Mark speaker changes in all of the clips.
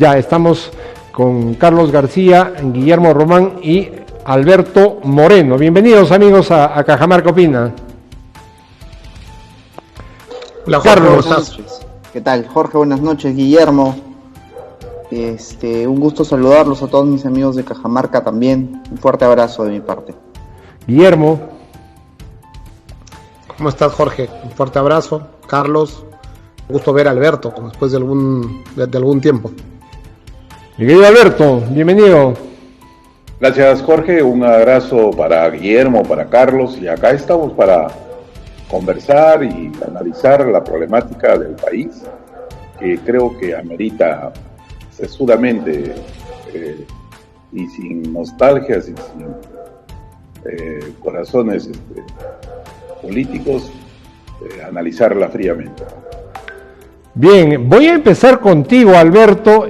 Speaker 1: Ya estamos con Carlos García, Guillermo Román y Alberto Moreno. Bienvenidos, amigos, a Cajamarca Opina.
Speaker 2: Hola, Jorge, Carlos. Buenas noches. ¿Qué tal? Jorge, buenas noches. Guillermo, un gusto saludarlos a todos mis amigos de Cajamarca también. Un fuerte abrazo de mi parte.
Speaker 1: Guillermo.
Speaker 3: ¿Cómo estás, Jorge? Un fuerte abrazo. Carlos, un gusto ver a Alberto después de algún tiempo.
Speaker 1: Mi querido Alberto, bienvenido.
Speaker 4: Gracias, Jorge. Un abrazo para Guillermo, para Carlos, y acá estamos para conversar y analizar la problemática del país, que creo que amerita sesudamente y sin nostalgias y sin corazones políticos, analizarla fríamente.
Speaker 1: Bien, voy a empezar contigo, Alberto,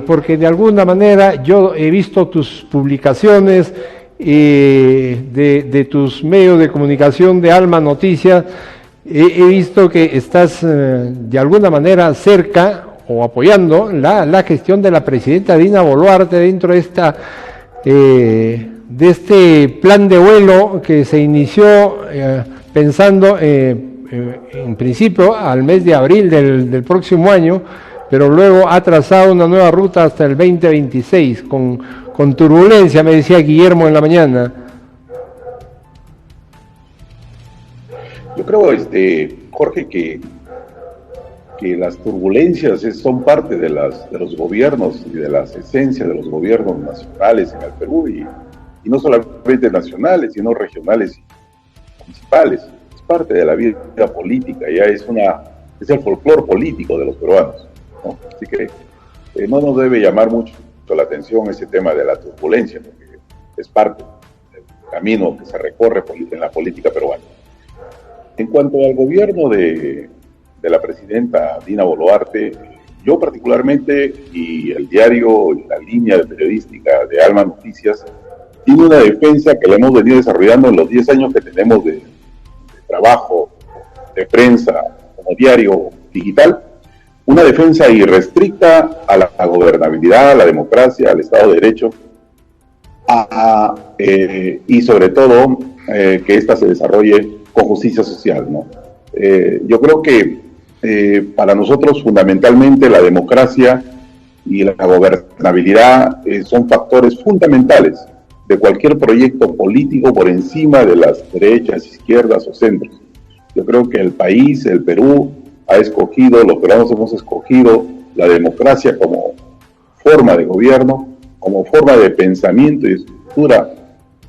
Speaker 1: porque de alguna manera yo he visto tus publicaciones de tus medios de comunicación de Alma Noticias. He visto que estás de alguna manera cerca o apoyando la gestión de la presidenta Dina Boluarte dentro de este plan de vuelo que se inició pensando en principio al mes de abril del próximo año, pero luego ha trazado una nueva ruta hasta el 2026 con turbulencia, me decía Guillermo en la mañana.
Speaker 4: Yo creo, Jorge, que las turbulencias son parte de los gobiernos y de las esencias de los gobiernos nacionales en el Perú, y no solamente nacionales, sino regionales y municipales. Es parte de la vida política, ya es el folclore político de los peruanos, ¿no? Así que no nos debe llamar mucho la atención ese tema de la turbulencia, porque es parte del camino que se recorre en la política peruana. En cuanto al gobierno de la presidenta Dina Boluarte, yo particularmente, y el diario y la línea periodística de Alma Noticias, tiene una defensa que la hemos venido desarrollando en los 10 años que tenemos de trabajo, de prensa, como diario digital, una defensa irrestricta a la gobernabilidad, a la democracia, al Estado de Derecho, y sobre todo que ésta se desarrolle con justicia social, ¿no? Yo creo que para nosotros fundamentalmente la democracia y la gobernabilidad son factores fundamentales de cualquier proyecto político por encima de las derechas, izquierdas o centros. Yo creo que el país, el Perú, los peruanos hemos escogido la democracia como forma de gobierno, como forma de pensamiento y estructura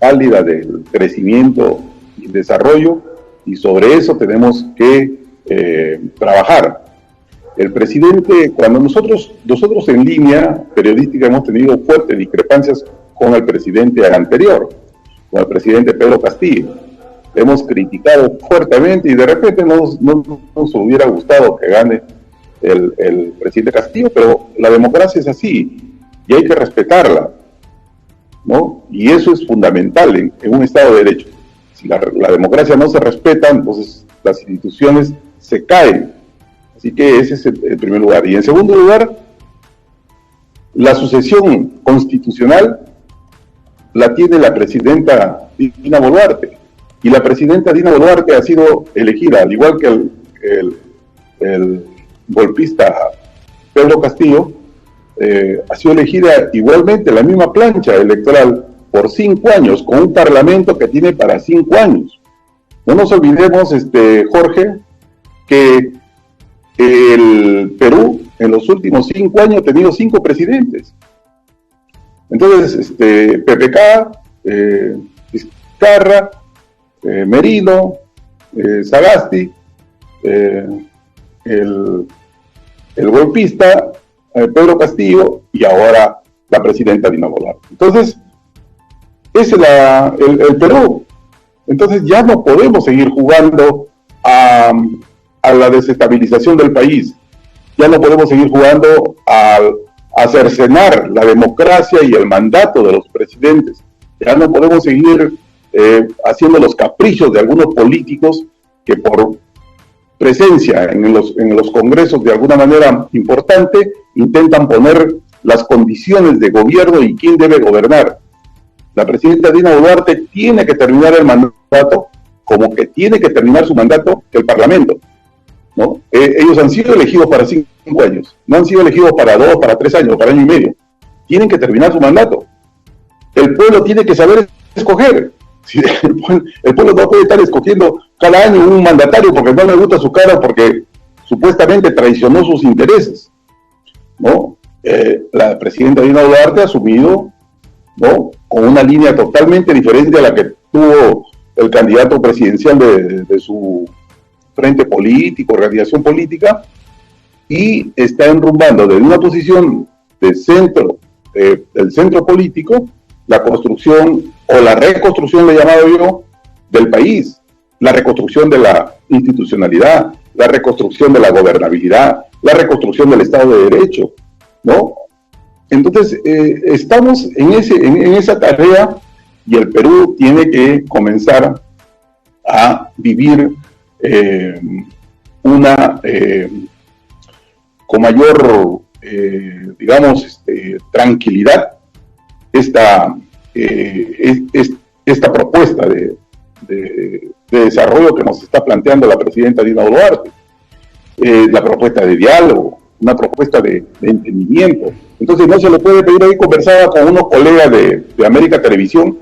Speaker 4: válida del crecimiento y desarrollo, y sobre eso tenemos que trabajar. El presidente, cuando nosotros en línea periodística hemos tenido fuertes discrepancias con el presidente anterior, con el presidente Pedro Castillo, hemos criticado fuertemente y de repente no nos hubiera gustado que gane el presidente Castillo, pero la democracia es así y hay que respetarla, ¿no? Y eso es fundamental en un Estado de Derecho. Si la democracia no se respeta, entonces las instituciones se caen. Así que ese es el primer lugar. Y en segundo lugar, la sucesión constitucional la tiene la presidenta Dina Boluarte. Y la presidenta Dina Boluarte ha sido elegida, al igual que el golpista Pedro Castillo, ha sido elegida igualmente la misma plancha electoral por 5 años, con un parlamento que tiene para 5 años. No nos olvidemos, Jorge, que el Perú en los últimos 5 años ha tenido 5 presidentes. Entonces, PPK, Vizcarra, Merino, Sagasti, el golpista Pedro Castillo y ahora la presidenta Dina Boluarte. Entonces, ese es el Perú. Entonces ya no podemos seguir jugando a la desestabilización del país. Ya no podemos seguir jugando a cercenar la democracia y el mandato de los presidentes. Ya no podemos seguir haciendo los caprichos de algunos políticos que por presencia en los congresos de alguna manera importante intentan poner las condiciones de gobierno y quién debe gobernar. La presidenta Dina Boluarte tiene que terminar el mandato como que tiene que terminar su mandato el Parlamento, ¿no? Ellos han sido elegidos para 5 años, no han sido elegidos para 2, para 3 años, para año y medio. Tienen que terminar su mandato. El pueblo tiene que saber escoger. Si el pueblo no puede estar escogiendo cada año un mandatario porque no le gusta su cara, porque supuestamente traicionó sus intereses, ¿no? La presidenta Dina Boluarte ha asumido, ¿no?, con una línea totalmente diferente a la que tuvo el candidato presidencial de su frente político, organización política, y está enrumbando desde una posición de centro, del centro político, la construcción o la reconstrucción, le he llamado yo, del país, la reconstrucción de la institucionalidad, la reconstrucción de la gobernabilidad, la reconstrucción del Estado de Derecho, ¿no? Entonces, estamos en esa tarea y el Perú tiene que comenzar a vivir con mayor, digamos, tranquilidad esta propuesta de desarrollo que nos está planteando la presidenta Dina Boluarte, la propuesta de diálogo, una propuesta de entendimiento. Entonces no se le puede pedir. Ahí conversaba con unos colegas de América Televisión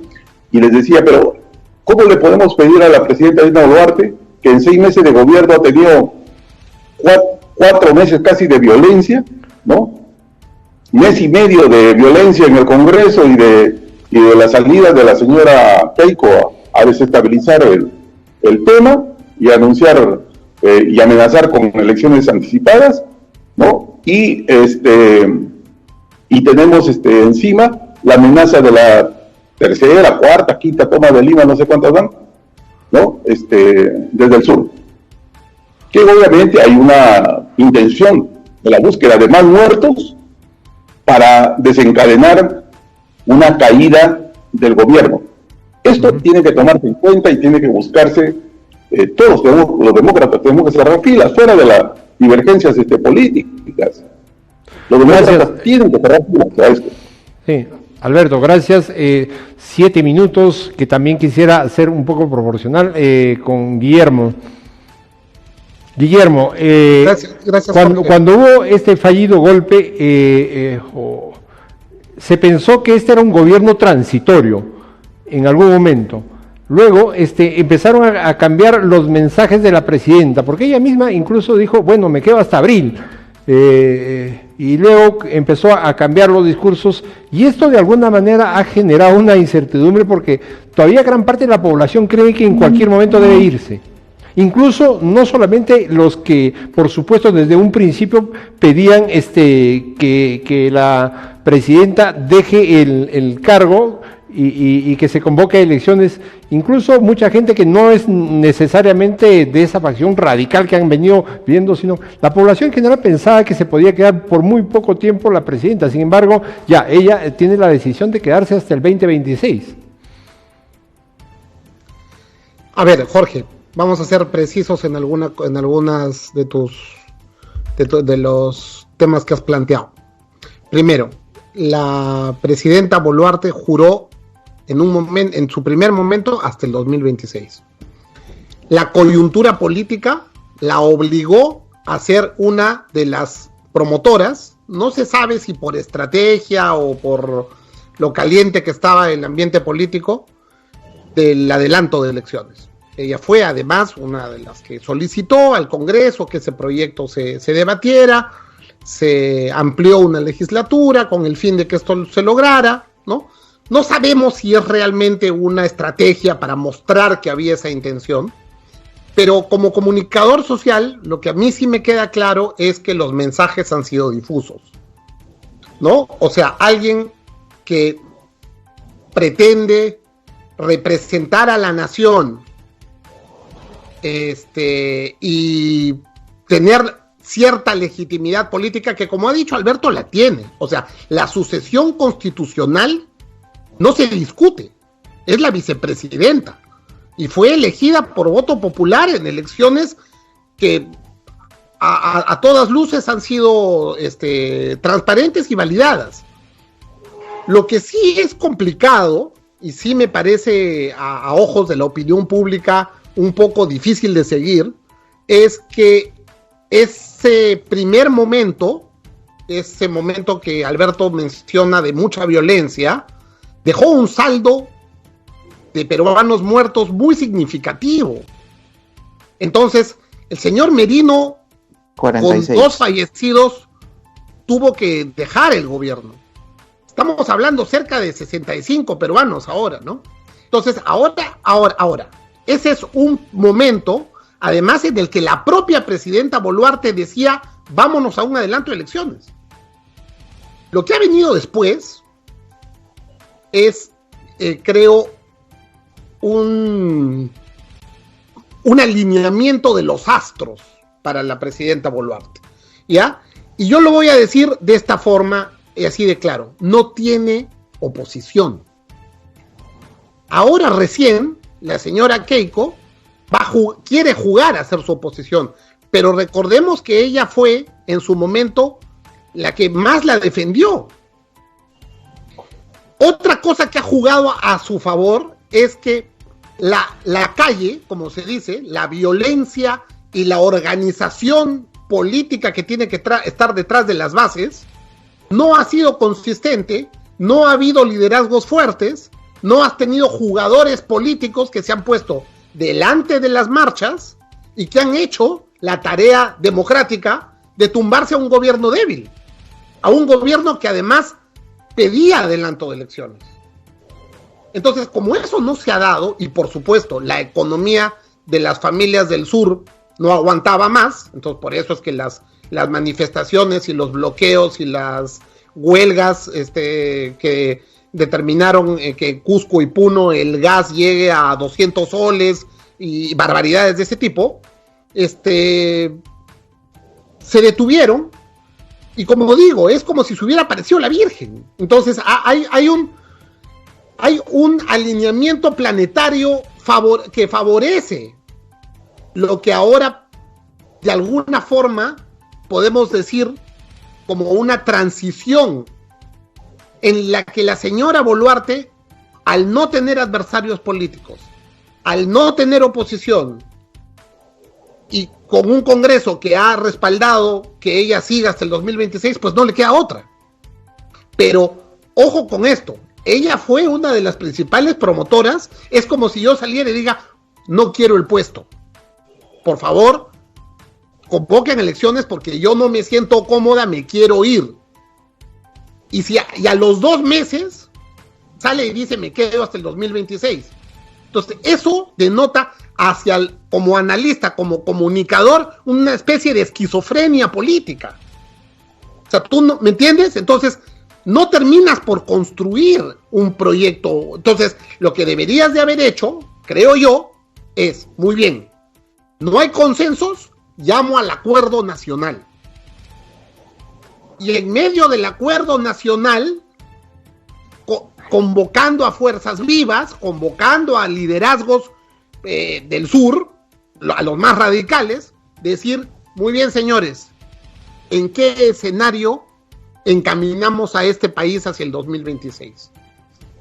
Speaker 4: y les decía, pero ¿cómo le podemos pedir a la presidenta Dina Boluarte, que en 6 meses de gobierno ha tenido 4 meses casi de violencia, ¿no? 1 mes y medio de violencia en el Congreso y de la salida de la señora Keiko a desestabilizar el tema y anunciar y amenazar con elecciones anticipadas, ¿no? Y tenemos encima la amenaza de la 3ª, 4ª, 5ª toma de Lima, no sé cuántas van, ¿no? Desde el sur. Que obviamente hay una intención de la búsqueda de más muertos para desencadenar una caída del gobierno. Esto tiene que tomarse en cuenta y tiene que buscarse, todos los demócratas tenemos que cerrar filas, fuera de las divergencias políticas. Los demócratas tienen que cerrar filas a esto.
Speaker 1: Sí, Alberto, gracias. 7 minutos, que también quisiera ser un poco proporcional con Guillermo. Guillermo,
Speaker 3: gracias,
Speaker 1: cuando hubo este fallido golpe, se pensó que este era un gobierno transitorio en algún momento. Luego empezaron a cambiar los mensajes de la presidenta, porque ella misma incluso dijo, bueno, me quedo hasta abril. Y luego empezó a cambiar los discursos, y esto de alguna manera ha generado una incertidumbre, porque todavía gran parte de la población cree que en cualquier momento debe irse. Incluso no solamente los que, por supuesto, desde un principio pedían que la presidenta deje el cargo y que se convoque a elecciones, incluso mucha gente que no es necesariamente de esa facción radical que han venido viendo, sino la población en general pensaba que se podía quedar por muy poco tiempo la presidenta. Sin embargo, ya ella tiene la decisión de quedarse hasta el 2026.
Speaker 3: A ver, Jorge, vamos a ser precisos en algunas de los temas que has planteado. Primero, la presidenta Boluarte juró en su primer momento hasta el 2026. La coyuntura política la obligó a ser una de las promotoras, no se sabe si por estrategia o por lo caliente que estaba el ambiente político, del adelanto de elecciones. Ella fue además una de las que solicitó al Congreso que ese proyecto se debatiera, se amplió una legislatura con el fin de que esto se lograra, ¿no? No sabemos si es realmente una estrategia para mostrar que había esa intención, pero como comunicador social, lo que a mí sí me queda claro es que los mensajes han sido difusos, ¿no? O sea, alguien que pretende representar a la nación y tener cierta legitimidad política que, como ha dicho Alberto, la tiene. O sea, la sucesión constitucional no se discute, es la vicepresidenta y fue elegida por voto popular en elecciones que a todas luces han sido transparentes y validadas. Lo que sí es complicado, y sí me parece a ojos de la opinión pública un poco difícil de seguir, es que ese primer momento, ese momento que Alberto menciona de mucha violencia, dejó un saldo de peruanos muertos muy significativo. Entonces, el señor Merino, 46. Con 2 fallecidos, tuvo que dejar el gobierno. Estamos hablando cerca de 65 peruanos ahora, ¿no? Entonces, ahora, ese es un momento, además en el que la propia presidenta Boluarte decía, vámonos a un adelanto de elecciones. Lo que ha venido después es, creo, un alineamiento de los astros para la presidenta Boluarte, ¿ya? Y yo lo voy a decir de esta forma, así de claro, no tiene oposición. Ahora recién, la señora Keiko quiere jugar a hacer su oposición, pero recordemos que ella fue, en su momento, la que más la defendió. Otra cosa que ha jugado a su favor es que la calle, como se dice, la violencia y la organización política que tiene que estar detrás de las bases, no ha sido consistente, no ha habido liderazgos fuertes, no has tenido jugadores políticos que se han puesto delante de las marchas y que han hecho la tarea democrática de tumbarse a un gobierno débil, a un gobierno que además pedía adelanto de elecciones. Entonces, como eso no se ha dado, y por supuesto la economía de las familias del sur no aguantaba más, entonces por eso es que las manifestaciones y los bloqueos y las huelgas que determinaron que en Cusco y Puno el gas llegue a 200 soles y barbaridades de ese tipo, se detuvieron, y como digo, es como si se hubiera aparecido la Virgen. Entonces hay un alineamiento planetario que favorece lo que ahora de alguna forma podemos decir como una transición en la que la señora Boluarte, al no tener adversarios políticos, al no tener oposición y con un Congreso que ha respaldado que ella siga hasta el 2026, pues no le queda otra. Pero ojo con esto, ella fue una de las principales promotoras. Es como si yo saliera y diga, no quiero el puesto, por favor convoquen elecciones porque yo no me siento cómoda, me quiero ir. Y a los 2 meses sale y dice, me quedo hasta el 2026. Entonces, eso denota como analista, como comunicador, una especie de esquizofrenia política. O sea, ¿tú no, me entiendes? Entonces, no terminas por construir un proyecto. Entonces, lo que deberías de haber hecho, creo yo, es, muy bien, no hay consensos, llamo al acuerdo nacional. Y en medio del acuerdo nacional, convocando a fuerzas vivas, convocando a liderazgos del sur, a los más radicales, decir, muy bien señores, ¿en qué escenario encaminamos a este país hacia el 2026?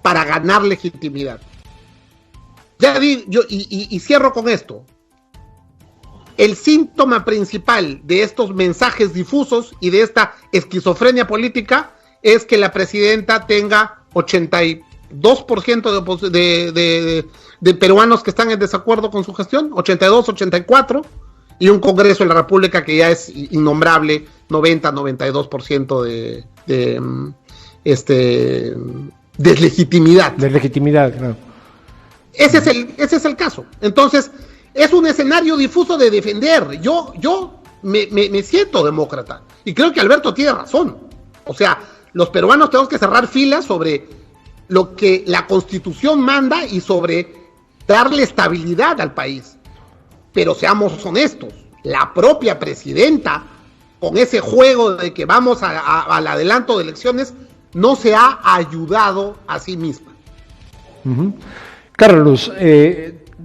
Speaker 3: Para ganar legitimidad. Ya digo, y cierro con esto. El síntoma principal de estos mensajes difusos y de esta esquizofrenia política es que la presidenta tenga 82% de peruanos que están en desacuerdo con su gestión, 82, 84, y un Congreso de la República que ya es innombrable, 90, 92% de deslegitimidad. Deslegitimidad, claro. Ese es el caso. Entonces, es un escenario difuso de defender. Yo me siento demócrata y creo que Alberto tiene razón. O sea, los peruanos tenemos que cerrar filas sobre lo que la Constitución manda y sobre darle estabilidad al país. Pero seamos honestos, la propia presidenta, con ese juego de que vamos al adelanto de elecciones, no se ha ayudado a sí misma.
Speaker 1: Carlos,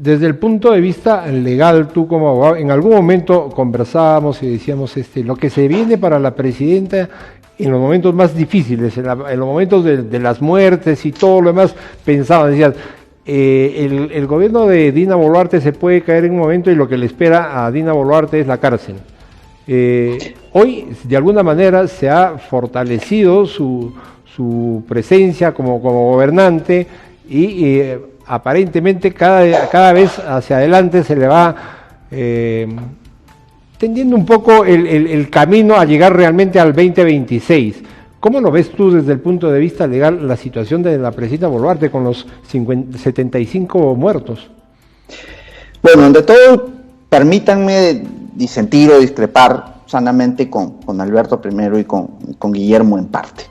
Speaker 1: desde el punto de vista legal, tú como abogado, en algún momento conversábamos y decíamos lo que se viene para la presidenta en los momentos más difíciles, en los momentos de las muertes y todo lo demás, pensaban, decían, el gobierno de Dina Boluarte se puede caer en un momento y lo que le espera a Dina Boluarte es la cárcel. Hoy, de alguna manera, se ha fortalecido su presencia como gobernante y aparentemente cada vez hacia adelante se le va tendiendo un poco el camino a llegar realmente al 2026. ¿Cómo lo ves tú desde el punto de vista legal la situación de la presidenta Boluarte con los 75 muertos?
Speaker 2: Bueno, ante todo, permítanme disentir o discrepar sanamente con Alberto primero y con Guillermo en parte.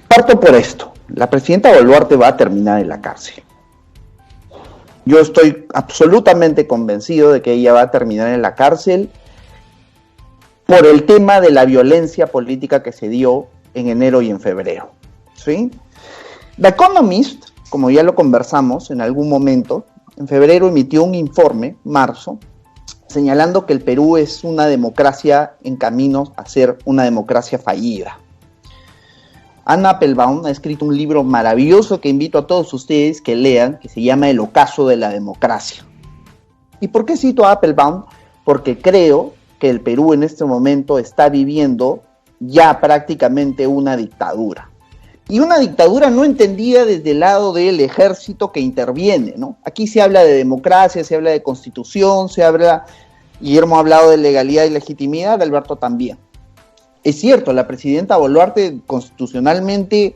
Speaker 2: Parto por esto. La presidenta Boluarte va a terminar en la cárcel. Yo estoy absolutamente convencido de que ella va a terminar en la cárcel por el tema de la violencia política que se dio en enero y en febrero, ¿sí? The Economist, como ya lo conversamos en algún momento, en febrero emitió un informe, marzo, señalando que el Perú es una democracia en camino a ser una democracia fallida. Anna Applebaum ha escrito un libro maravilloso que invito a todos ustedes que lean, que se llama El ocaso de la democracia. ¿Y por qué cito a Applebaum? Porque creo que el Perú en este momento está viviendo ya prácticamente una dictadura. Y una dictadura no entendida desde el lado del ejército que interviene, ¿no? Aquí se habla de democracia, se habla de constitución, Guillermo ha hablado de legalidad y legitimidad, Alberto también. Es cierto, la presidenta Boluarte constitucionalmente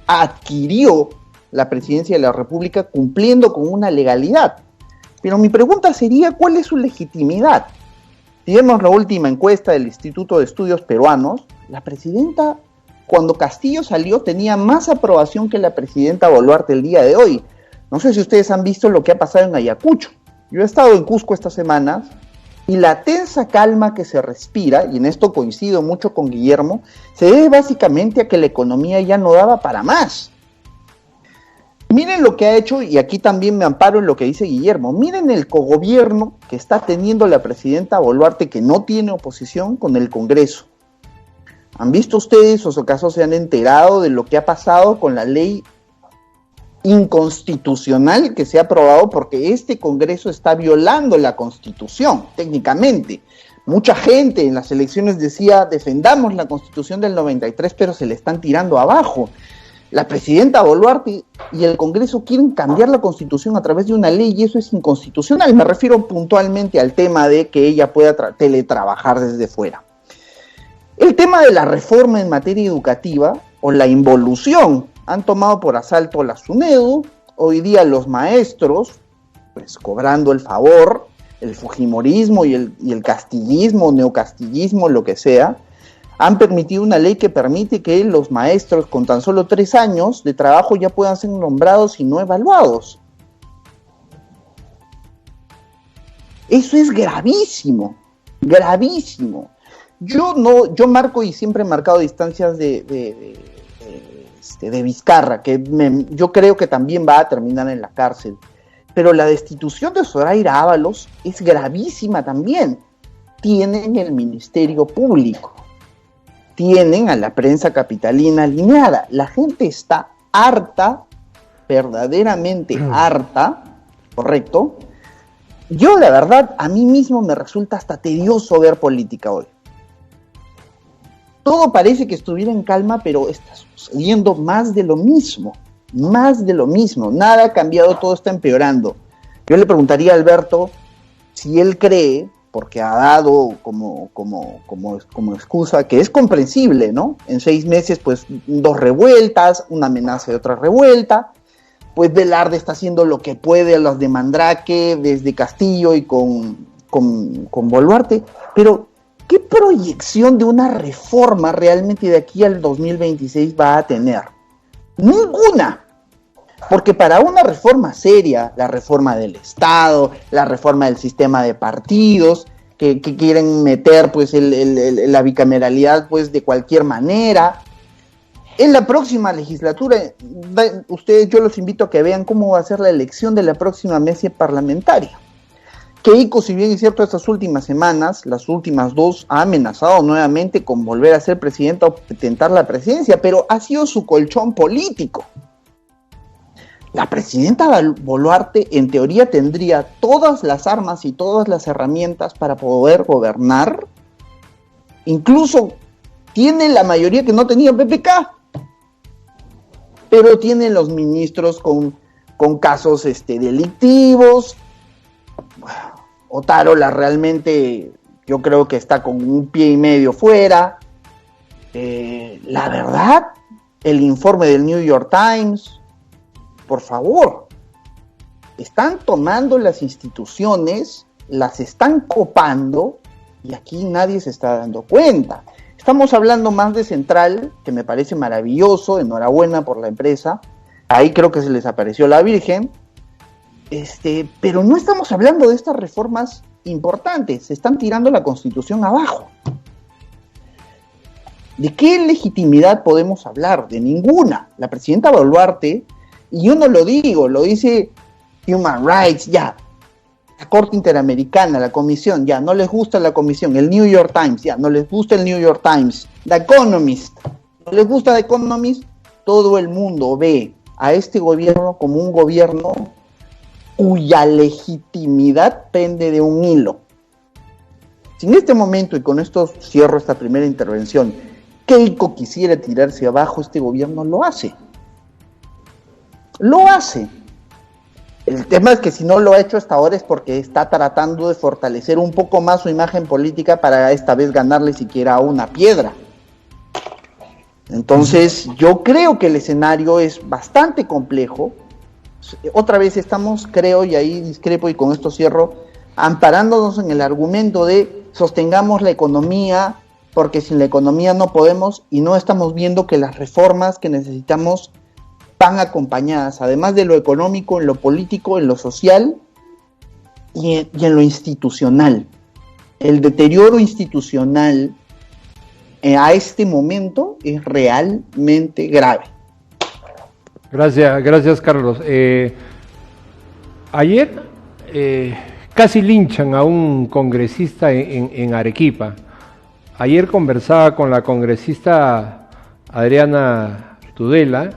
Speaker 2: adquirió la presidencia de la República cumpliendo con una legalidad. Pero mi pregunta sería, ¿cuál es su legitimidad? Si vemos la última encuesta del Instituto de Estudios Peruanos, la presidenta, cuando Castillo salió, tenía más aprobación que la presidenta Boluarte el día de hoy. No sé si ustedes han visto lo que ha pasado en Ayacucho. Yo he estado en Cusco estas semanas y la tensa calma que se respira, y en esto coincido mucho con Guillermo, se debe básicamente a que la economía ya no daba para más. Miren lo que ha hecho, y aquí también me amparo en lo que dice Guillermo, miren el cogobierno que está teniendo la presidenta Boluarte, que no tiene oposición, con el Congreso. ¿Han visto ustedes, o acaso se han enterado de lo que ha pasado con la ley inconstitucional que se ha aprobado? Porque este Congreso está violando la Constitución, técnicamente. Mucha gente en las elecciones decía, defendamos la Constitución del 93, pero se le están tirando abajo. La presidenta Boluarte y el Congreso quieren cambiar la Constitución a través de una ley y eso es inconstitucional. Me refiero puntualmente al tema de que ella pueda teletrabajar desde fuera. El tema de la reforma en materia educativa o la involución han tomado por asalto la SUNEDU. Hoy día los maestros, pues cobrando el favor, el fujimorismo y el castillismo, neocastillismo, lo que sea, han permitido una ley que permite que los maestros con tan solo 3 años de trabajo ya puedan ser nombrados y no evaluados. Eso es gravísimo, gravísimo. Yo marco y siempre he marcado distancias de Vizcarra, que yo creo que también va a terminar en la cárcel. Pero la destitución de Zoraida Ábalos es gravísima también. Tienen el Ministerio Público, tienen a la prensa capitalina alineada. La gente está harta, verdaderamente harta, ¿correcto? Yo, la verdad, a mí mismo me resulta hasta tedioso ver política hoy. Todo parece que estuviera en calma, pero está sucediendo más de lo mismo. Nada ha cambiado, todo está empeorando. Yo le preguntaría a Alberto si él cree, porque ha dado como excusa, que es comprensible, ¿no? En 6 meses, pues, 2 revueltas, una amenaza de otra revuelta, pues Velarde está haciendo lo que puede a los de Mandrake, desde Castillo y con Boluarte, pero ¿qué proyección de una reforma realmente de aquí al 2026 va a tener? Ninguna. Porque para una reforma seria, la reforma del Estado, la reforma del sistema de partidos, que quieren meter pues la bicameralidad pues de cualquier manera, En la próxima legislatura, ustedes, yo los invito a que vean cómo va a ser la elección de la próxima mesa parlamentaria. Keiko, si bien es cierto, estas últimas semanas, las últimas dos, ha amenazado nuevamente con volver a ser presidenta o tentar la presidencia, pero ha sido su colchón político. La presidenta Boluarte, en teoría, tendría todas las armas y todas las herramientas para poder gobernar. Incluso tiene la mayoría que no tenía PPK, pero tiene los ministros con casos delictivos. Otárola realmente yo creo que está con un pie y medio fuera. La verdad, el informe del New York Times, por favor, están tomando las instituciones, las están copando y aquí nadie se está dando cuenta. Estamos hablando más de Central, que me parece maravilloso, enhorabuena por la empresa, ahí creo que se les apareció la Virgen, pero no estamos hablando de estas reformas importantes, se están tirando la Constitución abajo. ¿De qué legitimidad podemos hablar? De ninguna. La presidenta Boluarte, y yo no lo digo, lo dice Human Rights, ya, la Corte Interamericana, la Comisión, ya, no les gusta la Comisión, el New York Times, ya, no les gusta el New York Times, The Economist, no les gusta The Economist, todo el mundo ve a este gobierno como un gobierno cuya legitimidad pende de un hilo. Si en este momento, y con esto cierro esta primera intervención, Keiko quisiera tirarse abajo, este gobierno lo hace. Lo hace. El tema es que si no lo ha hecho hasta ahora es porque está tratando de fortalecer un poco más su imagen política para esta vez ganarle siquiera una piedra. Entonces, yo creo que el escenario es bastante complejo. Otra vez estamos, creo, y ahí discrepo y con esto cierro, amparándonos en el argumento de sostengamos la economía, porque sin la economía no podemos, y no estamos viendo que las reformas que necesitamos van acompañadas, además de lo económico, en lo político, en lo social y en lo institucional. El deterioro institucional a este momento es realmente grave.
Speaker 1: Gracias Carlos. Ayer casi linchan a un congresista en Arequipa. Ayer conversaba con la congresista Adriana Tudela,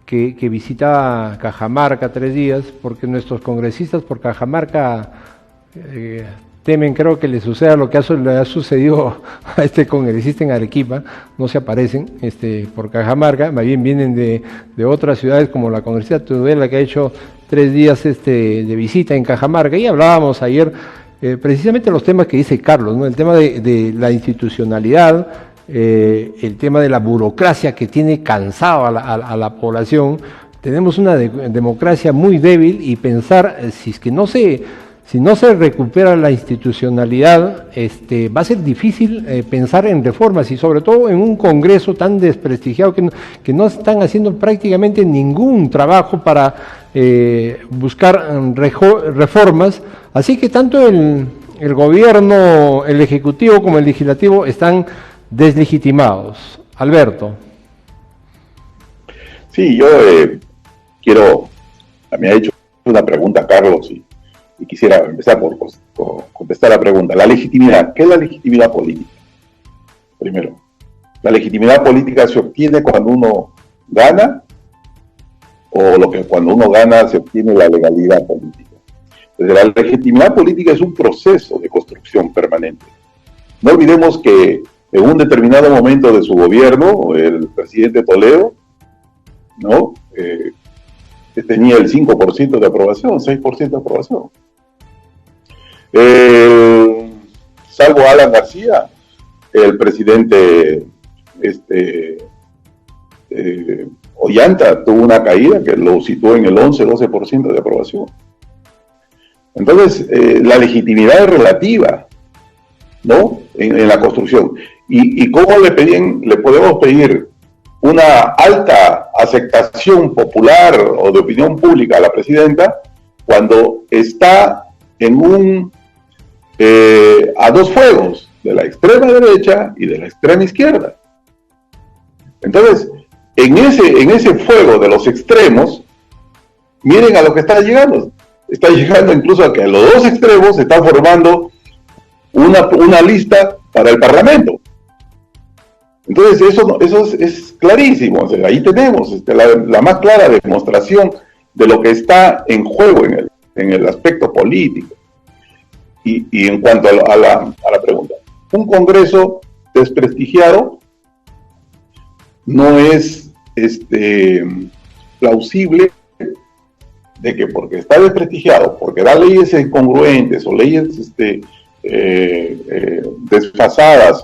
Speaker 1: que visitaba Cajamarca 3 días, porque nuestros congresistas por Cajamarca temen, creo que le suceda lo que le ha sucedido a este congresista en Arequipa, no se aparecen por Cajamarca, más bien vienen de otras ciudades como la congresista Tudela, que ha hecho 3 días de visita en Cajamarca, y hablábamos ayer precisamente los temas que dice Carlos, ¿no? El tema de la institucionalidad, el tema de la burocracia que tiene cansado a la población. Tenemos una democracia muy débil y pensar, si no se recupera la institucionalidad, va a ser difícil pensar en reformas, y sobre todo en un Congreso tan desprestigiado que no están haciendo prácticamente ningún trabajo para buscar reformas. Así que tanto el gobierno, el ejecutivo como el legislativo están deslegitimados. Alberto.
Speaker 4: Sí, yo me ha hecho una pregunta Carlos y quisiera empezar por contestar la pregunta. La legitimidad, ¿qué es la legitimidad política? Primero, la legitimidad política se obtiene cuando uno gana, o cuando uno gana se obtiene la legalidad política. Entonces, la legitimidad política es un proceso de construcción permanente. No olvidemos que en un determinado momento de su gobierno, el presidente Toledo, ¿no? Tenía el 5% de aprobación, 6% de aprobación. Salvo Alan García, el presidente Ollanta tuvo una caída que lo situó en el 11-12% de aprobación. Entonces, la legitimidad es relativa, ¿no? En la construcción. ¿Y cómo le podemos pedir una alta aceptación popular o de opinión pública a la presidenta cuando está en a dos fuegos, de la extrema derecha y de la extrema izquierda? Entonces, en ese fuego de los extremos, miren a lo que está llegando. Está llegando incluso a que a los dos extremos se está formando una lista para el Parlamento. Entonces eso es clarísimo. O sea, ahí tenemos la más clara demostración de lo que está en juego en el aspecto político. Y en cuanto a la pregunta, un Congreso desprestigiado no es plausible de que porque está desprestigiado, porque da leyes incongruentes o leyes desfasadas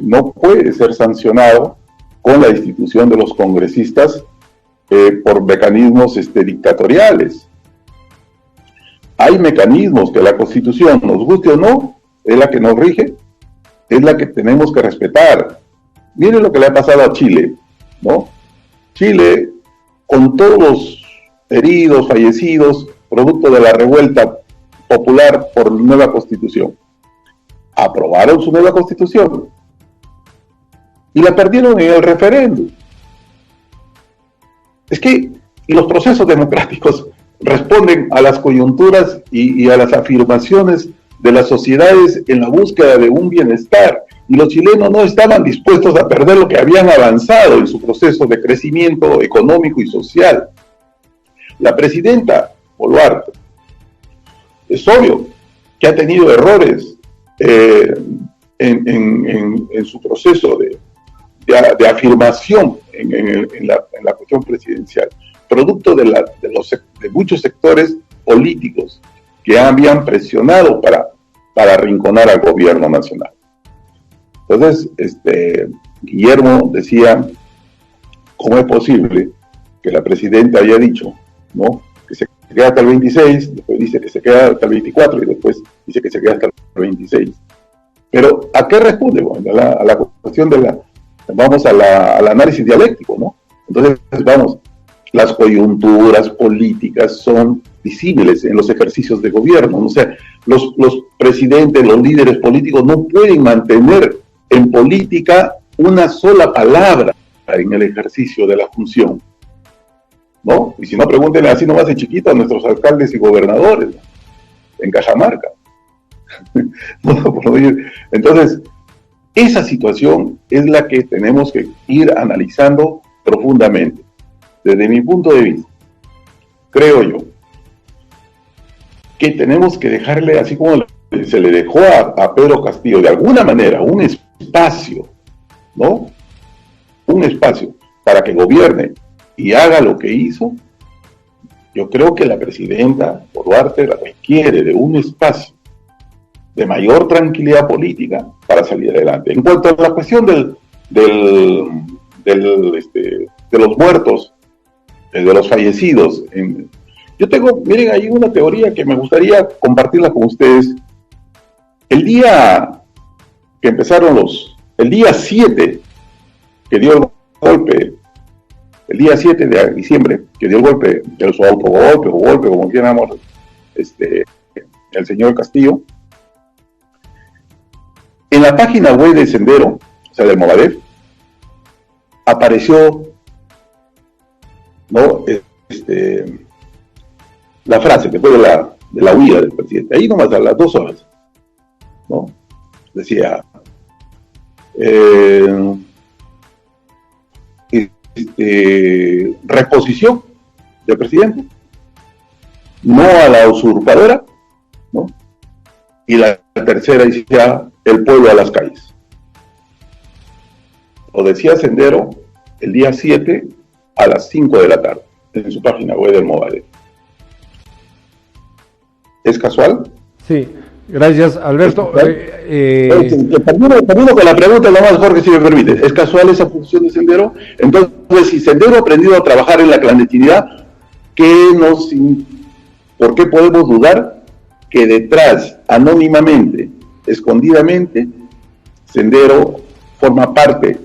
Speaker 4: no puede ser sancionado con la institución de los congresistas por mecanismos dictatoriales. Hay mecanismos que la Constitución, nos guste o no, es la que nos rige, es la que tenemos que respetar. Miren lo que le ha pasado a Chile, ¿no? Chile, con todos los heridos, fallecidos, producto de la revuelta popular por nueva Constitución, aprobaron su nueva Constitución y la perdieron en el referéndum. Es que los procesos democráticos responden a las coyunturas y a las afirmaciones de las sociedades en la búsqueda de un bienestar, y los chilenos no estaban dispuestos a perder lo que habían avanzado en su proceso de crecimiento económico y social. La presidenta Boluarte, es obvio que ha tenido errores en su proceso de afirmación en la cuestión presidencial, producto de muchos sectores políticos que habían presionado para arrinconar al gobierno nacional. Entonces, Guillermo decía, ¿cómo es posible que la presidenta haya dicho, ¿no?, que se queda hasta el 26, después dice que se queda hasta el 24 y después dice que se queda hasta el 26? Pero, ¿a qué responde? Bueno, a la cuestión vamos al análisis dialéctico, ¿no? Entonces, vamos, las coyunturas políticas son visibles en los ejercicios de gobierno. O sea, los presidentes, los líderes políticos no pueden mantener en política una sola palabra en el ejercicio de la función, ¿no? Y si no, pregúntenle así nomás de chiquito a nuestros alcaldes y gobernadores, ¿no?, en Cajamarca. Entonces, esa situación es la que tenemos que ir analizando profundamente. Desde mi punto de vista, creo yo que tenemos que dejarle, así como se le dejó a Pedro Castillo, de alguna manera, un espacio, ¿no?, un espacio para que gobierne y haga lo que hizo. Yo creo que la presidenta Boluarte requiere de un espacio de mayor tranquilidad política para salir adelante. En cuanto a la cuestión de los muertos, de los fallecidos, yo tengo, miren, hay una teoría que me gustaría compartirla con ustedes. El día que empezaron el día 7 que dio el golpe, el día 7 de diciembre, que dio el golpe, su autogolpe o golpe, como quieramos, el señor Castillo, en la página web de Sendero, o sea, del Movadef, apareció, ¿no?, la frase después de la huida del presidente, ahí nomás a las 2 horas, ¿no?, decía, reposición del presidente, no a la usurpadora, ¿no?, y la tercera decía, el pueblo a las calles. Lo decía Sendero el día 7 a las 5 de la tarde, en su página web del Movadef. ¿Es casual?
Speaker 1: Sí, gracias, Alberto.
Speaker 4: Termino con la pregunta nomás, Jorge, si me permite. ¿Es casual esa función de Sendero? Entonces, si Sendero ha aprendido a trabajar en la clandestinidad, ¿por qué podemos dudar que detrás, anónimamente, escondidamente, Sendero forma parte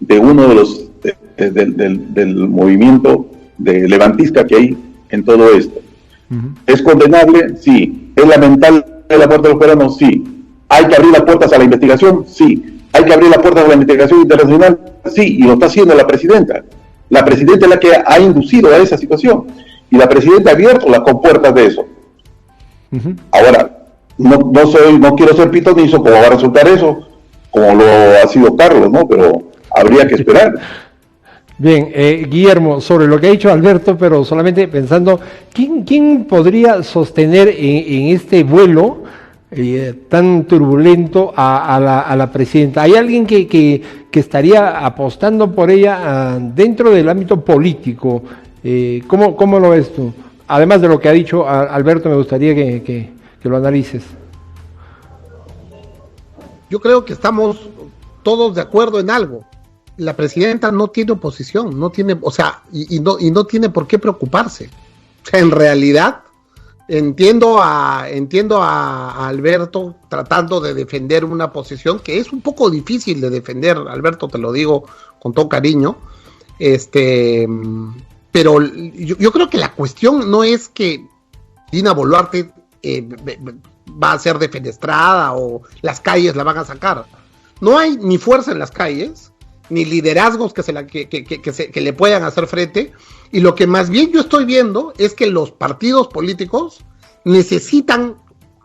Speaker 4: de uno de los del movimiento de levantista que hay en todo esto? Uh-huh. ¿Es condenable? Sí. ¿Es lamentable la muerte de los peruanos? Sí. ¿Hay que abrir las puertas a la investigación? Sí. hay que abrir la puerta de la integración internacional, sí, y lo está haciendo la presidenta. La presidenta es la que ha inducido a esa situación, y la presidenta ha abierto las compuertas de eso. Ahora, no quiero ser pitonizo, cómo va a resultar eso, como lo ha sido Carlos, ¿no? Pero habría que esperar.
Speaker 1: Bien, Guillermo, sobre lo que ha dicho Alberto, pero solamente pensando, ¿quién podría sostener en este vuelo tan turbulento a la presidenta? ¿Hay alguien que estaría apostando por ella dentro del ámbito político? ¿Cómo lo ves tú? Además de lo que ha dicho Alberto, me gustaría que lo analices.
Speaker 3: Yo creo que estamos todos de acuerdo en algo. La presidenta no tiene oposición, no tiene, o sea, y no tiene por qué preocuparse. O sea, en realidad, entiendo a Alberto tratando de defender una posición que es un poco difícil de defender, Alberto, te lo digo con todo cariño, pero yo creo que la cuestión no es que Dina Boluarte va a ser defenestrada o las calles la van a sacar. No hay ni fuerza en las calles, ni liderazgos que le puedan hacer frente, y lo que más bien yo estoy viendo es que los partidos políticos necesitan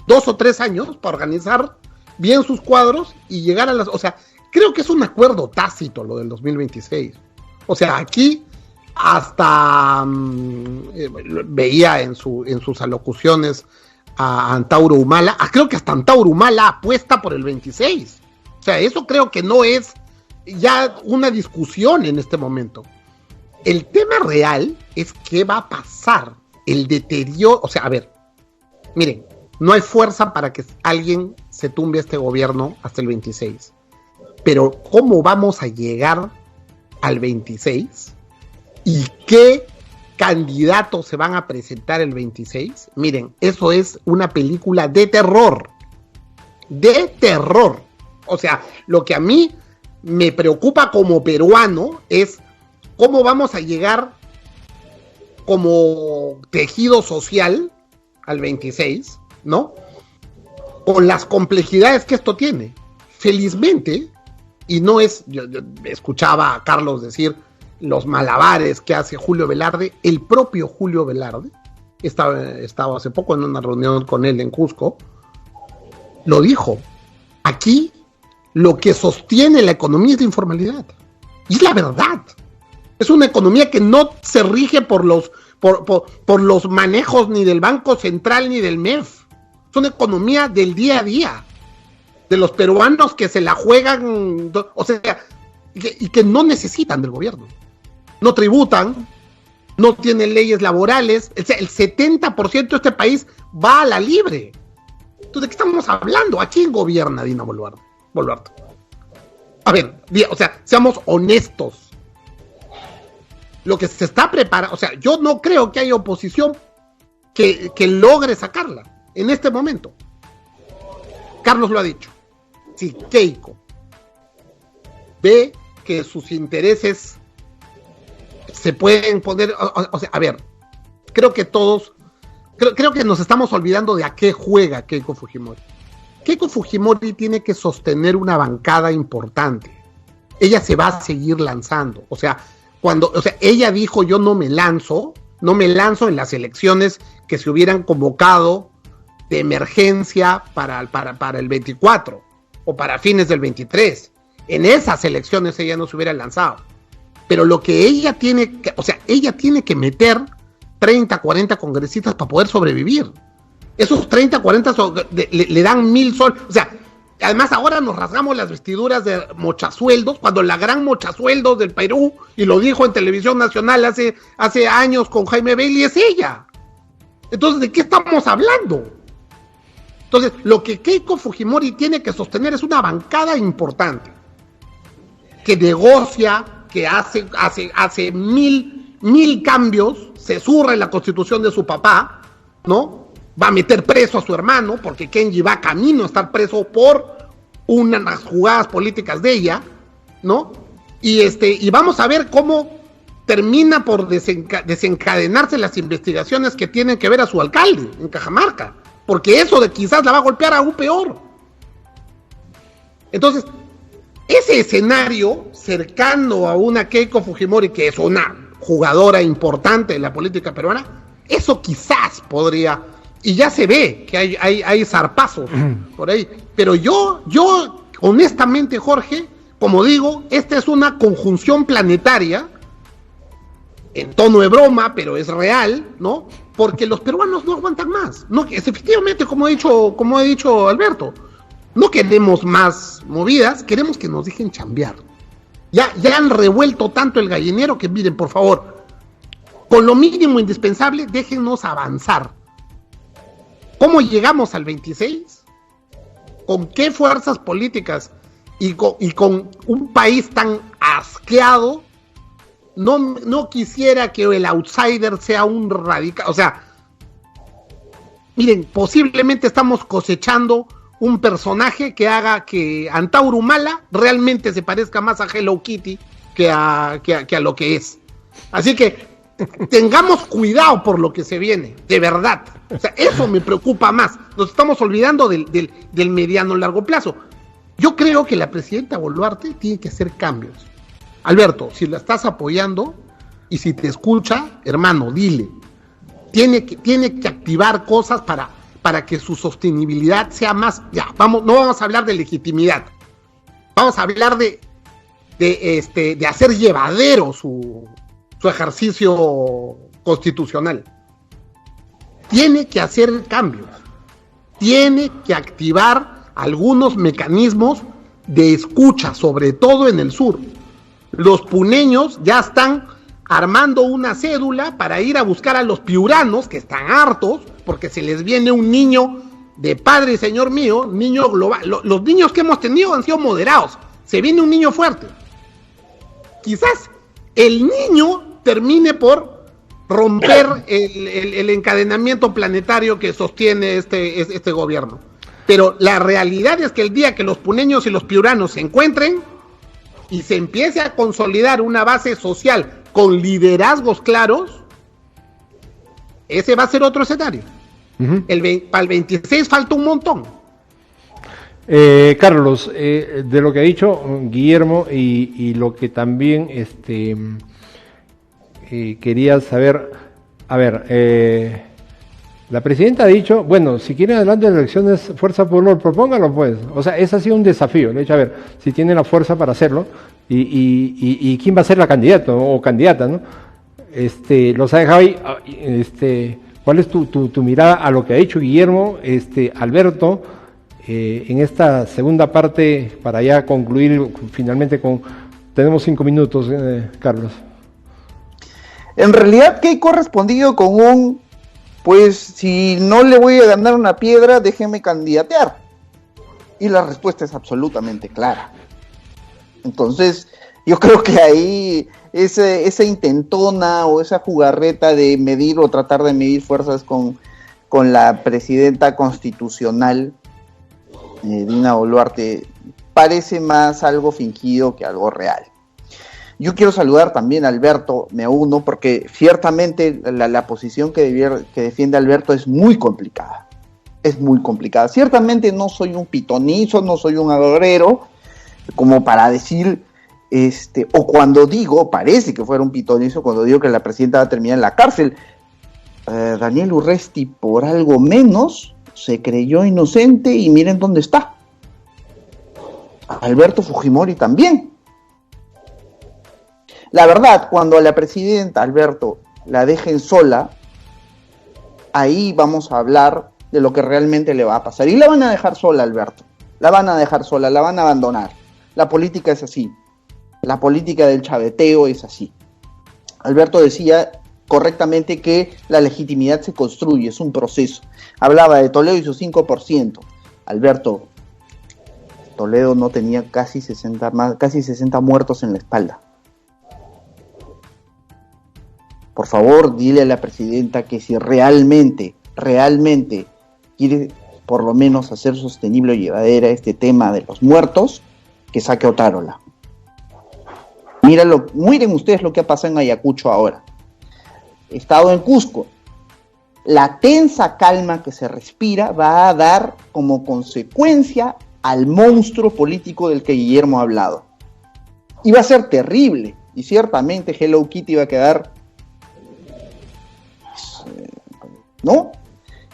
Speaker 3: 2 o 3 años para organizar bien sus cuadros y llegar a las... O sea, creo que es un acuerdo tácito lo del 2026. O sea, aquí hasta veía en sus alocuciones a Antauro Humala, creo que hasta Antauro Humala apuesta por el 26. O sea, eso creo que no es ya una discusión en este momento. El tema real es qué va a pasar, el deterioro, o sea, a ver, miren, no hay fuerza para que alguien se tumbe este gobierno hasta el 26, pero ¿cómo vamos a llegar al 26? ¿Y qué candidatos se van a presentar el 26? Miren, eso es una película de terror, o sea, lo que a mí me preocupa como peruano es cómo vamos a llegar como tejido social al 26, ¿no? Con las complejidades que esto tiene. Felizmente, y no es, yo escuchaba a Carlos decir los malabares que hace Julio Velarde, el propio Julio Velarde, estaba hace poco en una reunión con él en Cusco, lo dijo, aquí lo que sostiene la economía es la informalidad. Y es la verdad. Es una economía que no se rige por los manejos ni del Banco Central ni del MEF. Es una economía del día a día. De los peruanos que se la juegan, o sea, y que no necesitan del gobierno. No tributan, no tienen leyes laborales. O sea, el 70% de este país va a la libre. Entonces, ¿de qué estamos hablando? ¿A quién gobierna Dina Boluarte? A ver, o sea, seamos honestos. Lo que se está preparando, o sea, yo no creo que haya oposición que logre sacarla en este momento. Carlos lo ha dicho. Si Keiko ve que sus intereses se pueden poner, o sea, a ver, creo que nos estamos olvidando de a qué juega Keiko Fujimori. Keiko Fujimori tiene que sostener una bancada importante. Ella se va a seguir lanzando. O sea, ella dijo, yo no me lanzo en las elecciones que se hubieran convocado de emergencia para el 24 o para fines del 23. En esas elecciones ella no se hubiera lanzado. Pero lo que ella tiene que meter 30, 40 congresistas para poder sobrevivir. Esos 30, 40 le dan 1,000 soles. O sea, además ahora nos rasgamos las vestiduras de mochasueldos, cuando la gran mochasueldos del Perú, y lo dijo en Televisión Nacional hace años con Jaime Bailey, es ella. Entonces, ¿de qué estamos hablando? Entonces, lo que Keiko Fujimori tiene que sostener es una bancada importante, que negocia, que hace mil cambios, se zurra en la constitución de su papá, ¿no? Va a meter preso a su hermano, porque Kenji va camino a estar preso por unas jugadas políticas de ella, ¿no? Y vamos a ver cómo termina por desencadenarse las investigaciones que tienen que ver a su alcalde en Cajamarca, porque eso de quizás la va a golpear aún peor. Entonces, ese escenario cercano a una Keiko Fujimori, que es una jugadora importante de la política peruana, eso quizás podría, y ya se ve que hay zarpazos por ahí, pero yo honestamente, Jorge, como digo, esta es una conjunción planetaria, en tono de broma, pero es real, ¿no? Porque los peruanos no aguantan más, no, efectivamente, como ha dicho Alberto, no queremos más movidas, queremos que nos dejen chambear. Ya han revuelto tanto el gallinero que miren, por favor, con lo mínimo indispensable, déjennos avanzar. ¿Cómo llegamos al 26? ¿Con qué fuerzas políticas y con un país tan asqueado? No quisiera que el outsider sea un radical, o sea, miren, posiblemente estamos cosechando un personaje que haga que Antauro Humala realmente se parezca más a Hello Kitty que a lo que es. Así que tengamos cuidado por lo que se viene, de verdad. O sea, eso me preocupa más. Nos estamos olvidando del mediano largo plazo. Yo creo que la presidenta Boluarte tiene que hacer cambios. Alberto, si la estás apoyando y si te escucha, hermano, dile. Tiene que activar cosas para que su sostenibilidad sea más, no vamos a hablar de legitimidad, vamos a hablar de hacer llevadero su ejercicio constitucional. Tiene que hacer cambios, tiene que activar algunos mecanismos de escucha, sobre todo en el sur. Los puneños ya están armando una cédula para ir a buscar a los piuranos, que están hartos, porque se les viene un niño de padre, señor mío, niño global. Los niños que hemos tenido han sido moderados, se viene un niño fuerte. Quizás el niño termine por romper el encadenamiento planetario que sostiene este gobierno. Pero la realidad es que el día que los puneños y los piuranos se encuentren y se empiece a consolidar una base social con liderazgos claros, ese va a ser otro escenario. Uh-huh. Para el 26 falta un montón.
Speaker 1: Carlos, de lo que ha dicho Guillermo y lo que también quería saber, a ver, la presidenta ha dicho, bueno, si quieren adelante las elecciones, Fuerza Popular, propóngalo pues. O sea, ese ha sido un desafío. Le he dicho, a ver, si tiene la fuerza para hacerlo, y quién va a ser la candidata o candidata, ¿no? Los ha dejado ahí, ¿cuál es tu mirada a lo que ha dicho Guillermo, Alberto, en esta segunda parte, para ya concluir finalmente tenemos 5 minutos, Carlos?
Speaker 2: En realidad, ¿qué he correspondido con pues si no le voy a ganar una piedra, déjeme candidatear? Y la respuesta es absolutamente clara. Entonces, yo creo que ahí esa intentona o esa jugarreta de medir o tratar de medir fuerzas con la presidenta constitucional, Dina Boluarte, parece más algo fingido que algo real. Yo quiero saludar también a Alberto, me uno, porque ciertamente la posición que defiende Alberto es muy complicada. Es muy complicada. Ciertamente no soy un pitonizo, no soy un agorero, como para decir, o cuando digo, parece que fuera un pitonizo, cuando digo que la presidenta va a terminar en la cárcel. Daniel Urresti, por algo menos, se creyó inocente y miren dónde está. Alberto Fujimori también. La verdad, cuando a la presidenta, Alberto, la dejen sola, ahí vamos a hablar de lo que realmente le va a pasar. Y la van a dejar sola, Alberto. La van a dejar sola, la van a abandonar. La política es así. La política del chaveteo es así. Alberto decía correctamente que la legitimidad se construye, es un proceso. Hablaba de Toledo y su 5%. Alberto, Toledo no tenía casi 60 muertos en la espalda. Por favor, dile a la presidenta que si realmente quiere por lo menos hacer sostenible o llevadera este tema de los muertos, que saque Otárola. Miren ustedes lo que ha pasado en Ayacucho ahora. He estado en Cusco. La tensa calma que se respira va a dar como consecuencia al monstruo político del que Guillermo ha hablado. Iba a ser terrible, y ciertamente Hello Kitty iba a quedar, ¿no?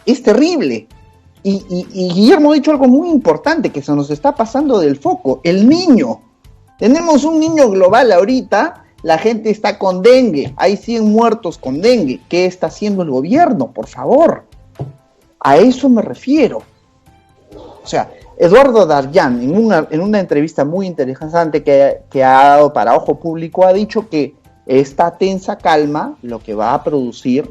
Speaker 2: Es terrible. Y Guillermo ha dicho algo muy importante que se nos está pasando del foco: el niño. Tenemos un niño global ahorita, la gente está con dengue, hay 100 muertos con dengue. ¿Qué está haciendo el gobierno? Por favor. A eso me refiero. O sea, Eduardo Darllán, en una entrevista muy interesante que ha dado para Ojo Público, ha dicho que esta tensa calma lo que va a producir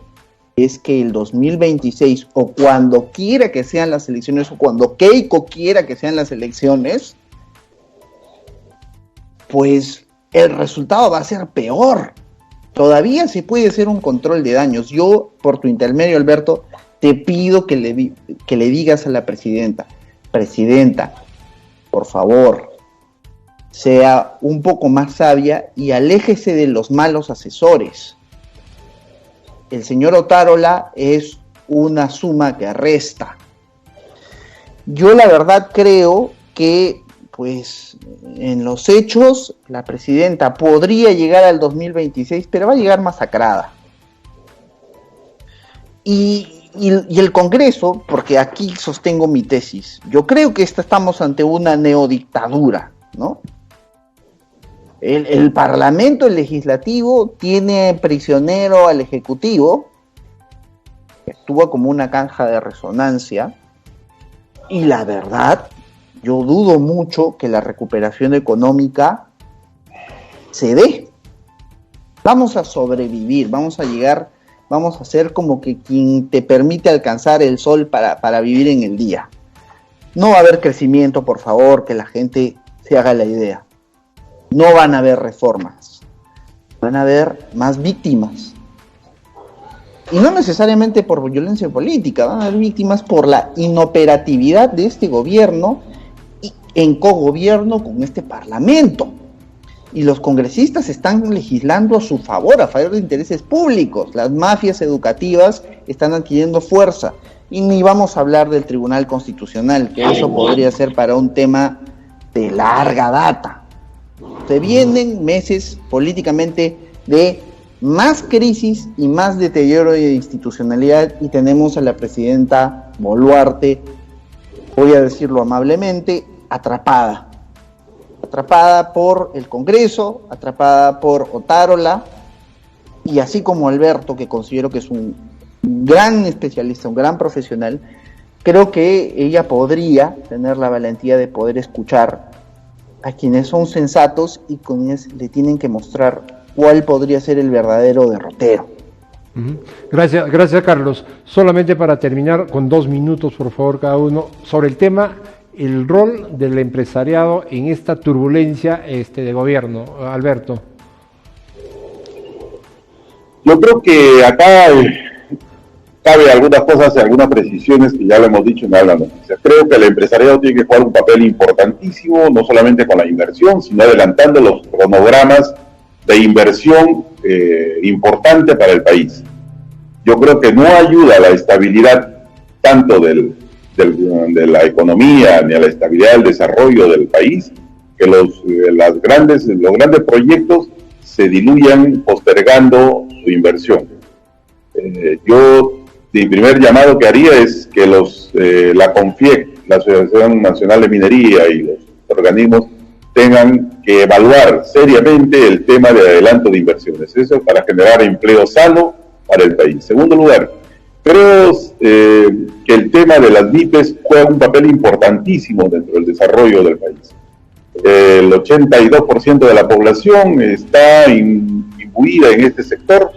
Speaker 2: es que el 2026, o cuando quiera que sean las elecciones, o cuando Keiko quiera que sean las elecciones, pues el resultado va a ser peor. Todavía se puede hacer un control de daños. Yo, por tu intermedio, Alberto, te pido que le digas a la presidenta, por favor, sea un poco más sabia y aléjese de los malos asesores. El señor Otárola es una suma que resta. Yo la verdad creo que, pues, en los hechos, la presidenta podría llegar al 2026, pero va a llegar masacrada. Y el Congreso, porque aquí sostengo mi tesis, yo creo que estamos ante una neodictadura, ¿no? El Parlamento, el Legislativo, tiene prisionero al Ejecutivo, que actúa como una caja de resonancia, y la verdad, yo dudo mucho que la recuperación económica se dé. Vamos a sobrevivir, vamos a llegar, vamos a ser como que quien te permite alcanzar el sol para vivir en el día. No va a haber crecimiento, por favor, que la gente se haga la idea. No van a haber reformas, van a haber más víctimas. Y no necesariamente por violencia política, van a haber víctimas por la inoperatividad de este gobierno y en cogobierno con este parlamento. Y los congresistas están legislando a su favor, a favor de intereses públicos. Las mafias educativas están adquiriendo fuerza. Y ni vamos a hablar del Tribunal Constitucional, que eso podría ser para un tema de larga data. Se vienen meses políticamente de más crisis y más deterioro de institucionalidad, y tenemos a la presidenta Boluarte, voy a decirlo amablemente, atrapada por el Congreso, atrapada por Otárola, y así como Alberto, que considero que es un gran especialista, un gran profesional, creo que ella podría tener la valentía de poder escuchar a quienes son sensatos y quienes le tienen que mostrar cuál podría ser el verdadero derrotero.
Speaker 1: Gracias Carlos. Solamente para terminar, con 2 minutos por favor cada uno, sobre el tema, el rol del empresariado en esta turbulencia de gobierno. Alberto.
Speaker 4: Yo creo que acá cabe algunas cosas y algunas precisiones que ya lo hemos dicho en la noticia. Creo que el empresariado tiene que jugar un papel importantísimo, no solamente con la inversión, sino adelantando los cronogramas de inversión importante para el país. Yo creo que no ayuda a la estabilidad tanto de la economía ni a la estabilidad del desarrollo del país que los grandes proyectos se diluyan postergando su inversión. Yo, mi primer llamado que haría es que la CONFIEC, la Asociación Nacional de Minería, y los organismos tengan que evaluar seriamente el tema de adelanto de inversiones. Eso para generar empleo sano para el país. Segundo lugar, creo que el tema de las MIPES juega un papel importantísimo dentro del desarrollo del país. El 82% de la población está imbuida en este sector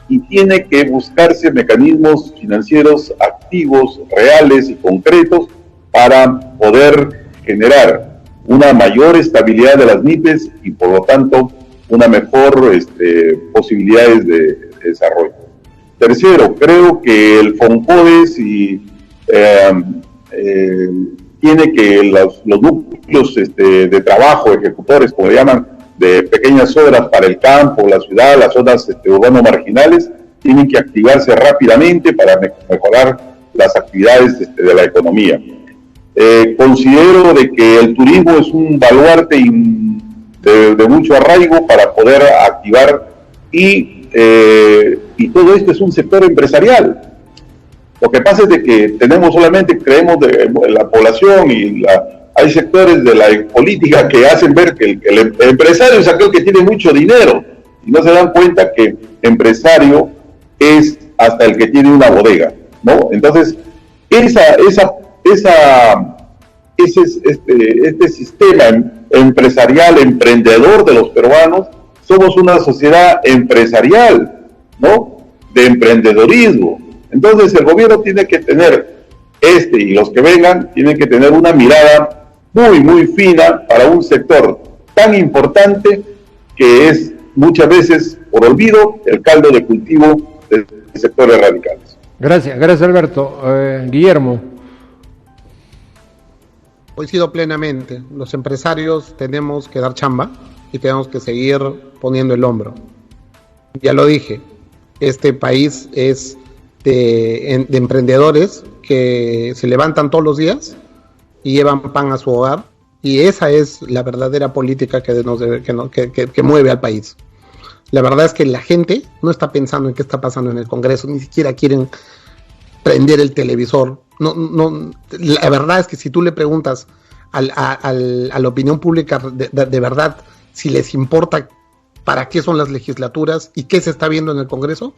Speaker 4: y tiene que buscarse mecanismos financieros activos, reales y concretos para poder generar una mayor estabilidad de las MIPES y por lo tanto una mejor posibilidades de desarrollo. Tercero, creo que el FONCODES tiene que los núcleos de trabajo, ejecutores, como le llaman, de pequeñas obras para el campo, la ciudad, las zonas urbano-marginales, tienen que activarse rápidamente para mejorar las actividades de la economía. Considero de que el turismo es un baluarte de mucho arraigo para poder activar y todo esto es un sector empresarial. Lo que pasa es de que creemos de la población hay sectores de la política que hacen ver que el empresario es aquel que tiene mucho dinero y no se dan cuenta que empresario es hasta el que tiene una bodega, ¿no? Entonces, este sistema empresarial, emprendedor de los peruanos, somos una sociedad empresarial, ¿no? De emprendedorismo. Entonces el gobierno tiene que tener, y los que vengan, tienen que tener una mirada muy, muy fina para un sector tan importante que es muchas veces, por olvido, el caldo de cultivo de sectores radicales.
Speaker 1: Gracias Alberto. Guillermo.
Speaker 3: Coincido plenamente. Los empresarios tenemos que dar chamba y tenemos que seguir poniendo el hombro. Ya lo dije, este país es de emprendedores que se levantan todos los días y llevan pan a su hogar, y esa es la verdadera política que mueve al país. La verdad es que la gente no está pensando en qué está pasando en el Congreso, ni siquiera quieren prender el televisor. No, la verdad es que si tú le preguntas a la opinión pública de verdad si les importa para qué son las legislaturas y qué se está viendo en el Congreso,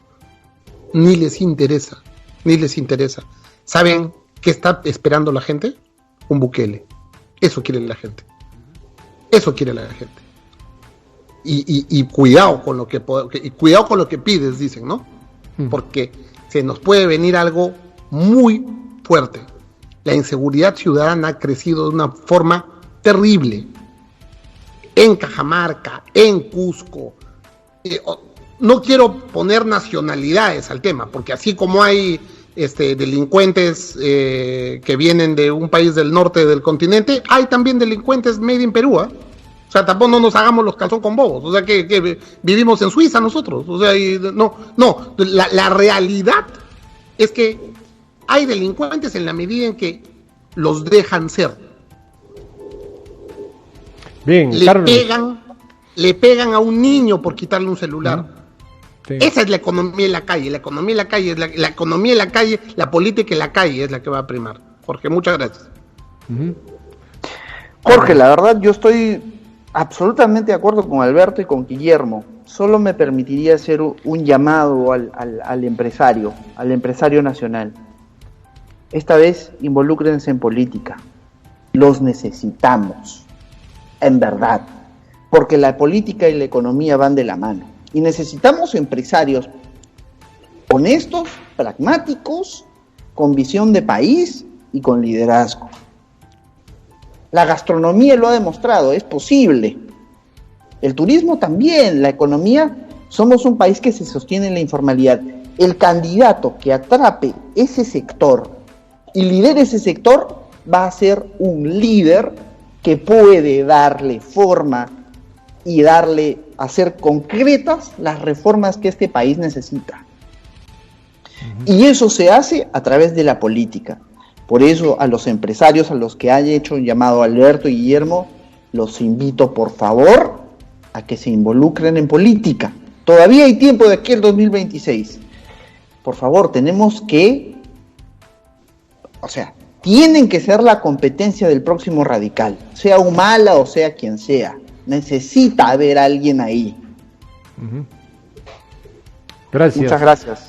Speaker 3: ni les interesa. ¿Saben qué está esperando la gente? Un Bukele. Eso quiere la gente. Y cuidado con lo que pides, dicen, ¿no? Porque se nos puede venir algo muy fuerte. La inseguridad ciudadana ha crecido de una forma terrible. En Cajamarca, en Cusco. No quiero poner nacionalidades al tema, porque así como hay delincuentes que vienen de un país del norte del continente, hay también delincuentes made in Perú, ¿eh? O sea, tampoco no nos hagamos los calzón con bobos. O sea, que vivimos en Suiza nosotros. O sea, la realidad es que hay delincuentes en la medida en que los dejan ser.
Speaker 1: Bien,
Speaker 3: le pegan a un niño por quitarle un celular.
Speaker 1: Sí.
Speaker 3: Esa es la economía en la calle. La economía en la calle, la política en la calle es la que va a primar. Jorge, muchas gracias.
Speaker 2: Jorge, la verdad yo estoy absolutamente de acuerdo con Alberto y con Guillermo. Solo me permitiría hacer un llamado al empresario nacional. Esta vez involúcrense en política. Los necesitamos, en verdad, porque la política y la economía van de la mano. Y necesitamos empresarios honestos, pragmáticos, con visión de país y con liderazgo. La gastronomía lo ha demostrado, es posible. El turismo también, la economía. Somos un país que se sostiene en la informalidad. El candidato que atrape ese sector y lidere ese sector va a ser un líder que puede darle forma y hacer concretas las reformas que este país necesita. Y eso se hace a través de la política. Por eso a los empresarios, a los que haya hecho un llamado Alberto y Guillermo, los invito por favor a que se involucren en política. Todavía hay tiempo de aquí al 2026. Por favor, tienen que ser la competencia del próximo radical, sea Humala o sea quien sea. Necesita haber alguien ahí.
Speaker 1: Gracias.
Speaker 2: Muchas gracias.